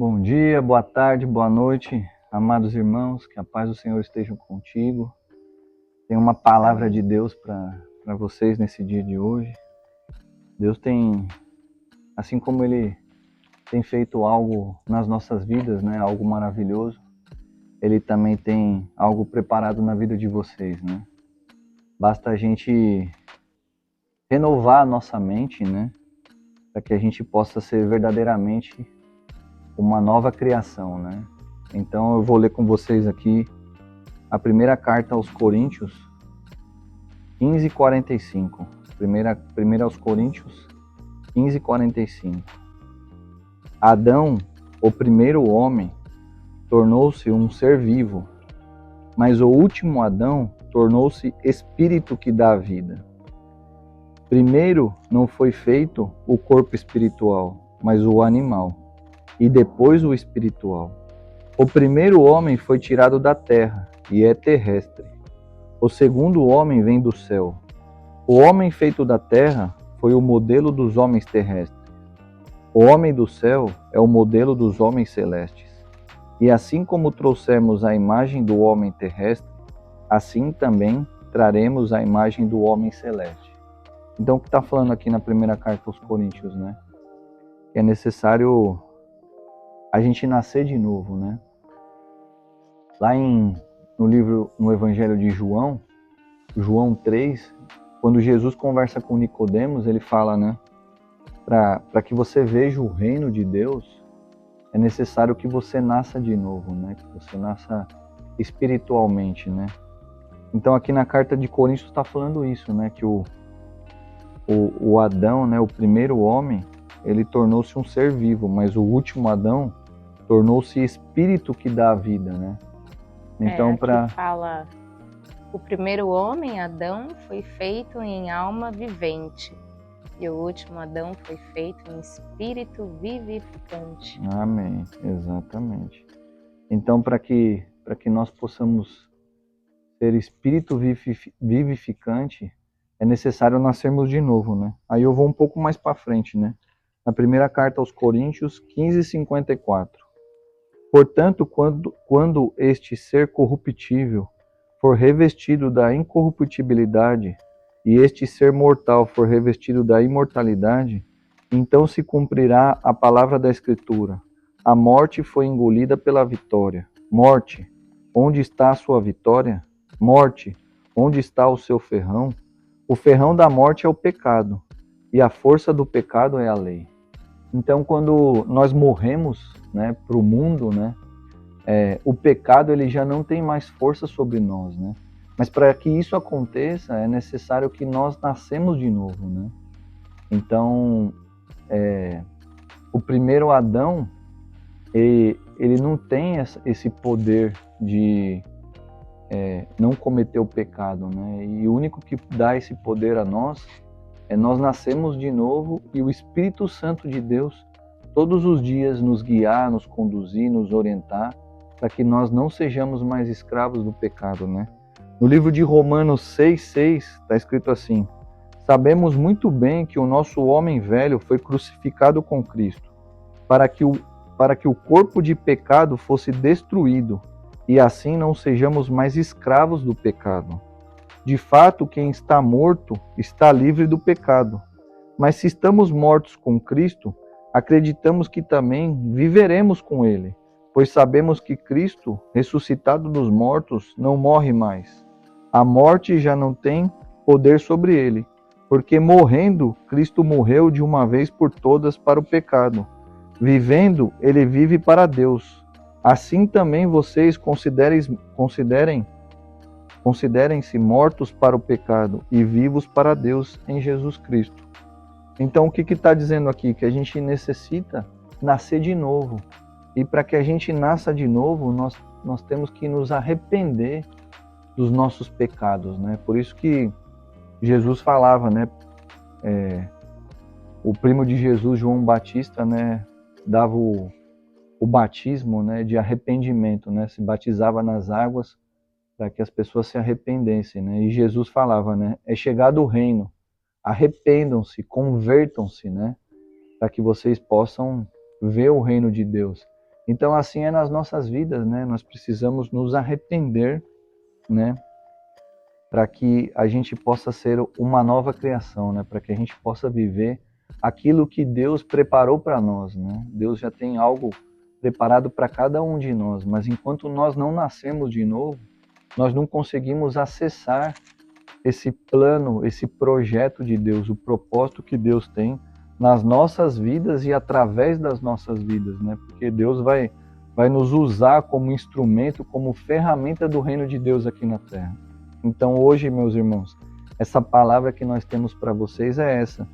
Bom dia, boa tarde, boa noite, amados irmãos, que a paz do Senhor esteja contigo. Tem uma palavra de Deus para vocês nesse dia de hoje. Deus tem, assim como Ele tem feito algo nas nossas vidas, né, algo maravilhoso, Ele também tem algo preparado na vida de vocês, né? Basta a gente renovar a nossa mente, né, para que a gente possa ser verdadeiramente uma nova criação, né? Então eu vou ler com vocês aqui a primeira carta aos Coríntios, 15:45. Primeira aos Coríntios, 15:45. Adão, o primeiro homem, tornou-se um ser vivo, mas o último Adão tornou-se espírito que dá vida. Primeiro não foi feito o corpo espiritual, mas o animal, e depois o espiritual. O primeiro homem foi tirado da terra e é terrestre. O segundo homem vem do céu. O homem feito da terra foi o modelo dos homens terrestres. O homem do céu é o modelo dos homens celestes. E assim como trouxemos a imagem do homem terrestre, assim também traremos a imagem do homem celeste. Então, o que está falando aqui na primeira carta aos Coríntios, né? Que é necessário a gente nascer de novo, né? Lá no Evangelho de João, João 3, quando Jesus conversa com Nicodemos, ele fala, né? Para que você veja o reino de Deus, é necessário que você nasça de novo, né? Que você nasça espiritualmente, né? Então aqui na carta de Coríntios está falando isso, né? Que o Adão, né? O primeiro homem, ele tornou-se um ser vivo, mas o último Adão tornou-se espírito que dá a vida, né? Então Aqui fala, o primeiro homem, Adão, foi feito em alma vivente, e o último Adão foi feito em espírito vivificante. Amém, exatamente. Então para que nós possamos ser espírito vivificante, é necessário nascermos de novo, né? Aí eu vou um pouco mais para frente, né? Na primeira carta aos Coríntios, 15:54. Portanto, quando este ser corruptível for revestido da incorruptibilidade, e este ser mortal for revestido da imortalidade, então se cumprirá a palavra da Escritura: a morte foi engolida pela vitória. Morte, onde está a sua vitória? Morte, onde está o seu ferrão? O ferrão da morte é o pecado, e a força do pecado é a lei. Então, quando nós morremos, né, para o mundo, né, o pecado ele já não tem mais força sobre nós, né? Mas para que isso aconteça, é necessário que nós nascemos de novo, né? Então, o primeiro Adão, ele não tem esse poder de não cometer o pecado, né? E o único que dá esse poder a nós é nós nascemos de novo e o Espírito Santo de Deus todos os dias nos guiar, nos conduzir, nos orientar, para que nós não sejamos mais escravos do pecado, né? No livro de Romanos 6:6 está escrito assim: sabemos muito bem que o nosso homem velho foi crucificado com Cristo, para que o corpo de pecado fosse destruído, e assim não sejamos mais escravos do pecado. De fato, quem está morto está livre do pecado. Mas se estamos mortos com Cristo, acreditamos que também viveremos com Ele, pois sabemos que Cristo, ressuscitado dos mortos, não morre mais. A morte já não tem poder sobre ele, porque morrendo, Cristo morreu de uma vez por todas para o pecado. Vivendo, ele vive para Deus. Assim também vocês considerem-se mortos para o pecado e vivos para Deus em Jesus Cristo. Então, o que está dizendo aqui? Que a gente necessita nascer de novo. E para que a gente nasça de novo, nós temos que nos arrepender dos nossos pecados, né? Por isso que Jesus falava, né? O primo de Jesus, João Batista, né? Dava o batismo, né? De arrependimento, né? Se batizava nas águas para que as pessoas se arrependessem, né? E Jesus falava, né? É chegado o reino. Arrependam-se, convertam-se, né? Para que vocês possam ver o reino de Deus. Então assim é nas nossas vidas, né? Nós precisamos nos arrepender, né? Para que a gente possa ser uma nova criação, né? Para que a gente possa viver aquilo que Deus preparou para nós, né? Deus já tem algo preparado para cada um de nós, mas enquanto nós não nascemos de novo, nós não conseguimos acessar esse plano, esse projeto de Deus, o propósito que Deus tem nas nossas vidas e através das nossas vidas, né? Porque Deus vai nos usar como instrumento, como ferramenta do reino de Deus aqui na Terra. Então hoje, meus irmãos, essa palavra que nós temos para vocês é essa,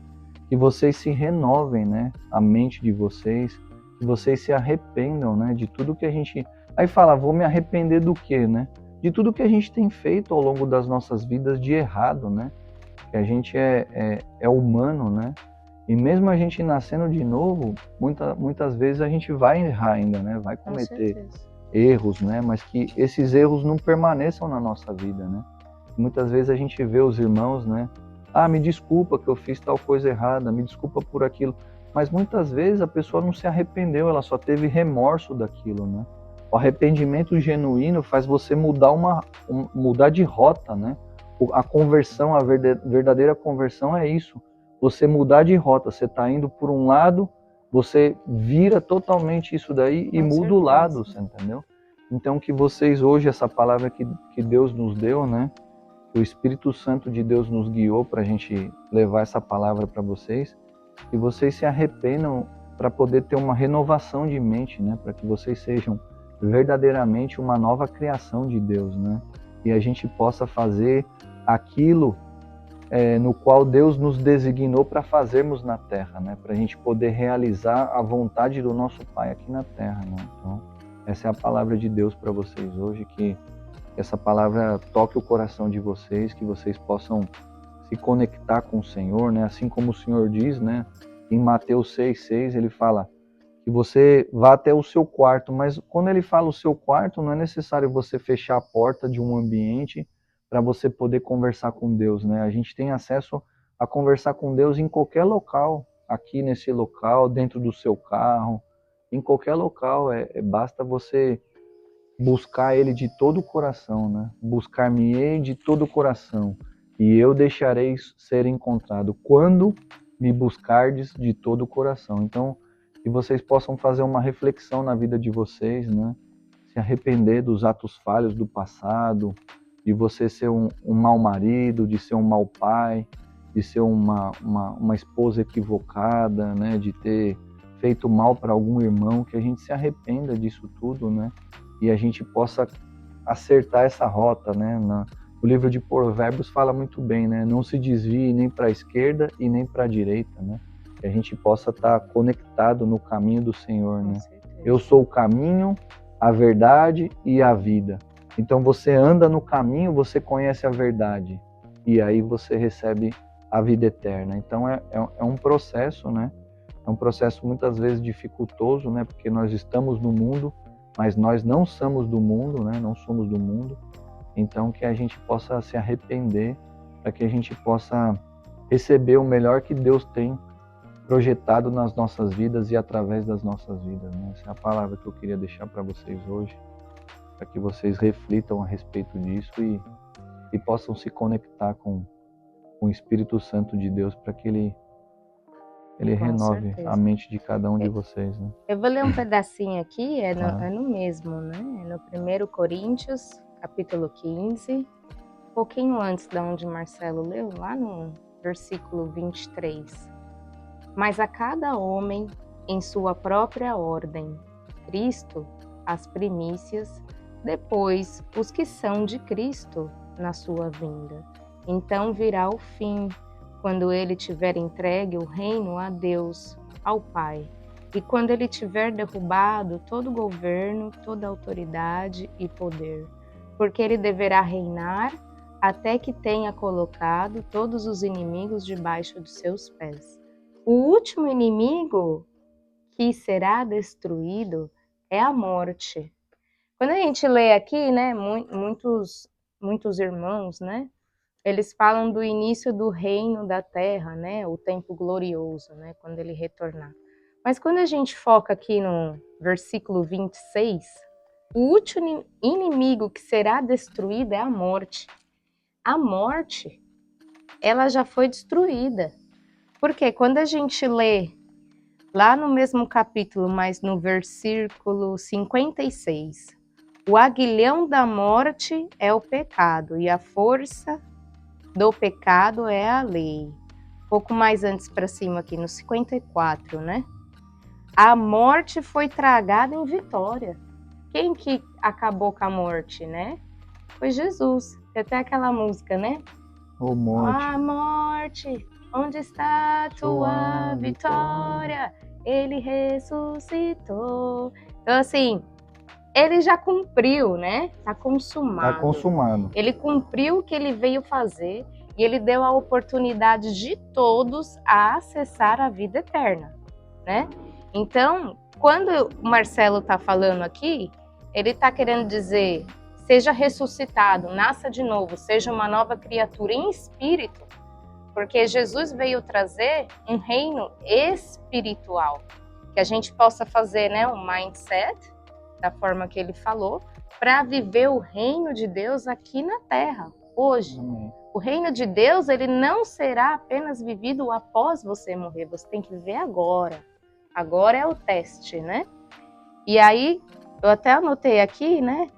que vocês se renovem, né? A mente de vocês, que vocês se arrependam, né? De tudo que a gente... Aí fala, vou me arrepender do quê, né? De tudo que a gente tem feito ao longo das nossas vidas de errado, né? Que a gente é humano, né? E mesmo a gente nascendo de novo, muitas vezes a gente vai errar ainda, né? Vai cometer erros, né? Mas que esses erros não permaneçam na nossa vida, né? Muitas vezes a gente vê os irmãos, né? Ah, me desculpa que eu fiz tal coisa errada, me desculpa por aquilo. Mas muitas vezes a pessoa não se arrependeu, ela só teve remorso daquilo, né? O arrependimento genuíno faz você mudar de rota, né? A conversão, a verdadeira conversão é isso. Você mudar de rota, você está indo por um lado, você vira totalmente isso daí e muda o lado, você entendeu? Então que vocês hoje, essa palavra que Deus nos deu, né? O Espírito Santo de Deus nos guiou para a gente levar essa palavra para vocês, que vocês se arrependam para poder ter uma renovação de mente, né? Para que vocês sejam verdadeiramente uma nova criação de Deus, né? E a gente possa fazer aquilo no qual Deus nos designou para fazermos na Terra, né? Para a gente poder realizar a vontade do nosso Pai aqui na Terra, né? Então, essa é a palavra de Deus para vocês hoje, que essa palavra toque o coração de vocês, que vocês possam se conectar com o Senhor, né? Assim como o Senhor diz, né? Em Mateus 6,6, ele fala que você vá até o seu quarto, mas quando ele fala o seu quarto, não é necessário você fechar a porta de um ambiente para você poder conversar com Deus, né? A gente tem acesso a conversar com Deus em qualquer local, aqui nesse local, dentro do seu carro, em qualquer local, basta você buscar ele de todo o coração, né? Buscar-me-ei de todo o coração, e eu deixarei ser encontrado quando me buscardes de todo o coração. Então, que vocês possam fazer uma reflexão na vida de vocês, né? Se arrepender dos atos falhos do passado, de você ser um mau marido, de ser um mau pai, de ser uma esposa equivocada, né? De ter feito mal para algum irmão, que a gente se arrependa disso tudo, né? E a gente possa acertar essa rota, né? O livro de Provérbios fala muito bem, né? Não se desvie nem para a esquerda e nem para a direita, né? Que a gente possa estar conectado no caminho do Senhor, né? Eu sou o caminho, a verdade e a vida. Então você anda no caminho, você conhece a verdade e aí você recebe a vida eterna. Então é um processo, né? É um processo muitas vezes dificultoso, né? Porque nós estamos no mundo, mas nós não somos do mundo, né? Não somos do mundo. Então que a gente possa se arrepender, para que a gente possa receber o melhor que Deus tem projetado nas nossas vidas e através das nossas vidas, né? Essa é a palavra que eu queria deixar para vocês hoje, para que vocês reflitam a respeito disso e possam se conectar com o Espírito Santo de Deus, para que ele renove a mente de cada um de vocês, né? Eu vou ler um pedacinho aqui, é no mesmo, né? É no 1 Coríntios, capítulo 15, um pouquinho antes de onde Marcelo leu, lá no versículo 23. Mas a cada homem em sua própria ordem, Cristo, as primícias, depois os que são de Cristo na sua vinda. Então virá o fim, quando ele tiver entregue o reino a Deus, ao Pai, e quando ele tiver derrubado todo governo, toda autoridade e poder, porque ele deverá reinar até que tenha colocado todos os inimigos debaixo dos seus pés. O último inimigo que será destruído é a morte. Quando a gente lê aqui, né, muitos irmãos, né, eles falam do início do reino da terra, né, o tempo glorioso, né, quando ele retornar. Mas quando a gente foca aqui no versículo 26, o último inimigo que será destruído é a morte. A morte, ela já foi destruída. Porque quando a gente lê lá no mesmo capítulo, mas no versículo 56, o aguilhão da morte é o pecado e a força do pecado é a lei. Pouco mais antes para cima aqui, no 54, né? A morte foi tragada em vitória. Quem que acabou com a morte, né? Foi Jesus. Tem até aquela música, né? Ô morte. A morte, onde está tua vitória? Ele ressuscitou. Então, assim, ele já cumpriu, né? Está consumado. Está consumado. Ele cumpriu o que ele veio fazer e ele deu a oportunidade de todos a acessar a vida eterna, né? Então, quando o Marcelo está falando aqui, ele está querendo dizer, seja ressuscitado, nasça de novo, seja uma nova criatura em espírito, porque Jesus veio trazer um reino espiritual, que a gente possa fazer, né, um mindset, da forma que ele falou, para viver o reino de Deus aqui na Terra, hoje. Amém. O reino de Deus, ele não será apenas vivido após você morrer, você tem que viver agora. Agora é o teste, né? E aí, eu até anotei aqui, né?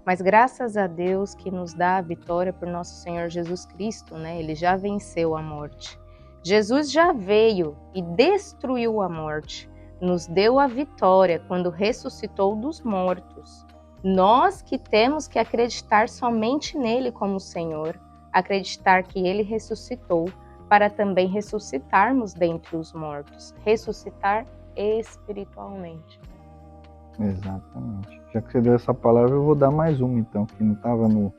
Mas graças a Deus que nos dá a vitória por nosso Senhor Jesus Cristo, né? Ele já venceu a morte. Jesus já veio e destruiu a morte. Nos deu a vitória quando ressuscitou dos mortos. Nós que temos que acreditar somente nele como Senhor, acreditar que ele ressuscitou, para também ressuscitarmos dentre os mortos, ressuscitar espiritualmente. Exatamente. Já que você deu essa palavra, eu vou dar mais uma então, que não estava no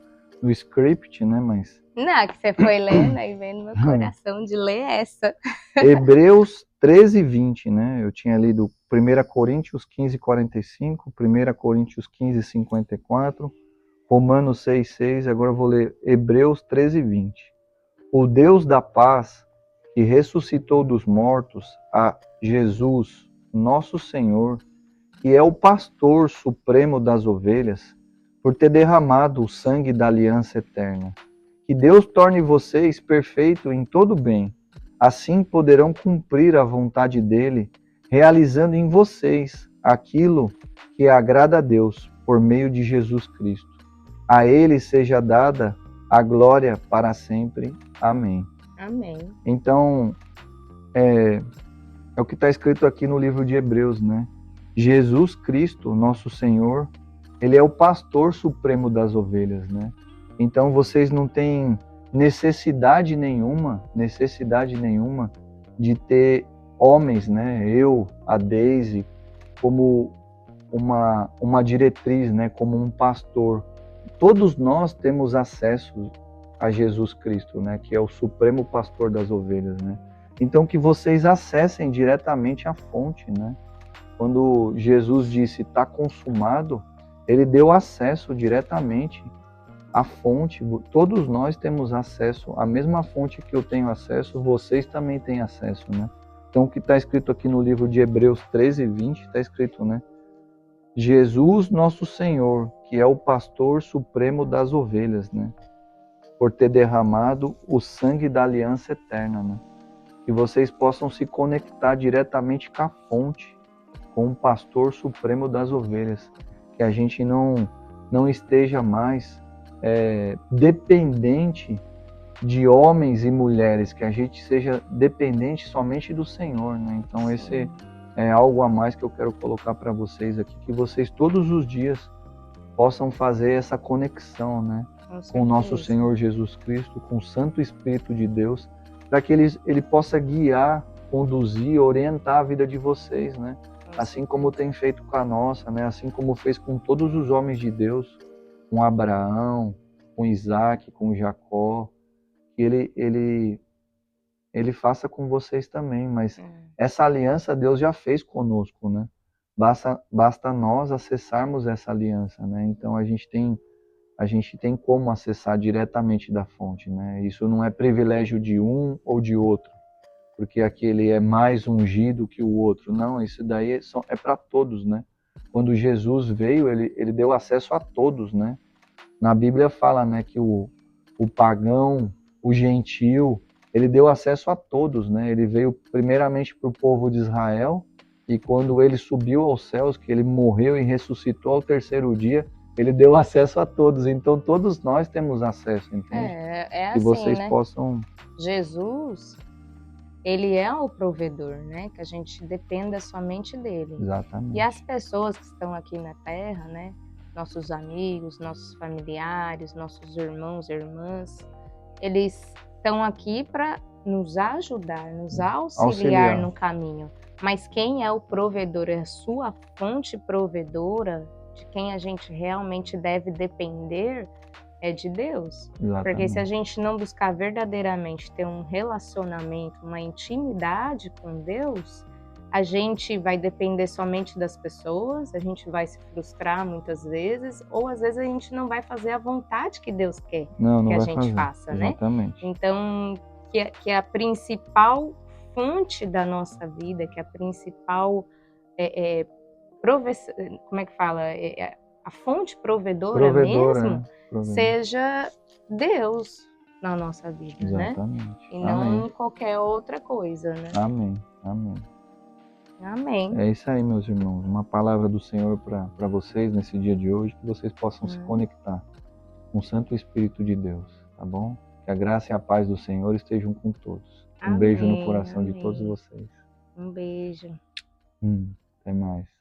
script, né, mas... Não, que você foi lendo e veio no meu coração de ler essa. Hebreus 13, 20, né? Eu tinha lido 1 Coríntios 15, 45, 1 Coríntios 15, 54, Romanos 6, 6, agora eu vou ler Hebreus 13, 20. O Deus da paz, que ressuscitou dos mortos a Jesus, nosso Senhor, que é o pastor supremo das ovelhas, por ter derramado o sangue da aliança eterna. Que Deus torne vocês perfeitos em todo bem. Assim poderão cumprir a vontade dele, realizando em vocês aquilo que agrada a Deus, por meio de Jesus Cristo. A ele seja dada a glória para sempre. Amém. Amém. Então, é o que está escrito aqui no livro de Hebreus, né? Jesus Cristo, nosso Senhor, ele é o pastor supremo das ovelhas, né? Então vocês não têm necessidade nenhuma de ter homens, né? Eu, a Daisy, como uma diretriz, né? Como um pastor. Todos nós temos acesso a Jesus Cristo, né? Que é o supremo pastor das ovelhas, né? Então que vocês acessem diretamente a fonte, né? Quando Jesus disse está consumado, ele deu acesso diretamente à fonte. Todos nós temos acesso à mesma fonte que eu tenho acesso, vocês também têm acesso, né? Então o que está escrito aqui no livro de Hebreus 13, 20, está escrito, né? Jesus, nosso Senhor, que é o pastor supremo das ovelhas, né? Por ter derramado o sangue da aliança eterna, né? Que vocês possam se conectar diretamente com a fonte, com o pastor supremo das ovelhas, que a gente não esteja mais dependente de homens e mulheres, que a gente seja dependente somente do Senhor, né? Então esse é algo a mais que eu quero colocar para vocês aqui, que vocês todos os dias possam fazer essa conexão, né? Com o nosso Senhor Jesus Cristo, com o Santo Espírito de Deus, para que ele possa guiar, conduzir, orientar a vida de vocês, né? Assim como tem feito com a nossa, né? Assim como fez com todos os homens de Deus, com Abraão, com Isaac, com Jacó, que ele faça com vocês também, mas essa aliança Deus já fez conosco, né? Basta nós acessarmos essa aliança, né? Então a gente tem como acessar diretamente da fonte, né? Isso não é privilégio de um ou de outro, porque aquele é mais ungido que o outro. Não, isso daí é para todos, né? Quando Jesus veio, ele deu acesso a todos, né? Na Bíblia fala, né, que o pagão, o gentil, ele deu acesso a todos, né? Ele veio primeiramente para o povo de Israel, e quando ele subiu aos céus, que ele morreu e ressuscitou ao terceiro dia, ele deu acesso a todos. Então todos nós temos acesso, entende? É Que assim, vocês né? possam... Jesus, ele é o provedor, né? Que a gente dependa somente dele. Exatamente. E as pessoas que estão aqui na Terra, né? Nossos amigos, nossos familiares, nossos irmãos e irmãs, eles estão aqui para nos ajudar, nos auxiliar no caminho. Mas quem é o provedor, é a sua fonte provedora, de quem a gente realmente deve depender, é de Deus. Exatamente. Porque se a gente não buscar verdadeiramente ter um relacionamento, uma intimidade com Deus, a gente vai depender somente das pessoas, a gente vai se frustrar muitas vezes, ou às vezes a gente não vai fazer a vontade que Deus quer que a gente faça, né? Exatamente. Então, que a principal fonte da nossa vida, que a principal como é que fala? A fonte provedora mesmo, seja Deus na nossa vida, exatamente, né? E não qualquer outra coisa, né? Amém, amém. Amém. É isso aí, meus irmãos. Uma palavra do Senhor para vocês nesse dia de hoje, que vocês possam se conectar com o Santo Espírito de Deus, tá bom? Que a graça e a paz do Senhor estejam com todos. Um beijo no coração de todos vocês. Um beijo. Até mais.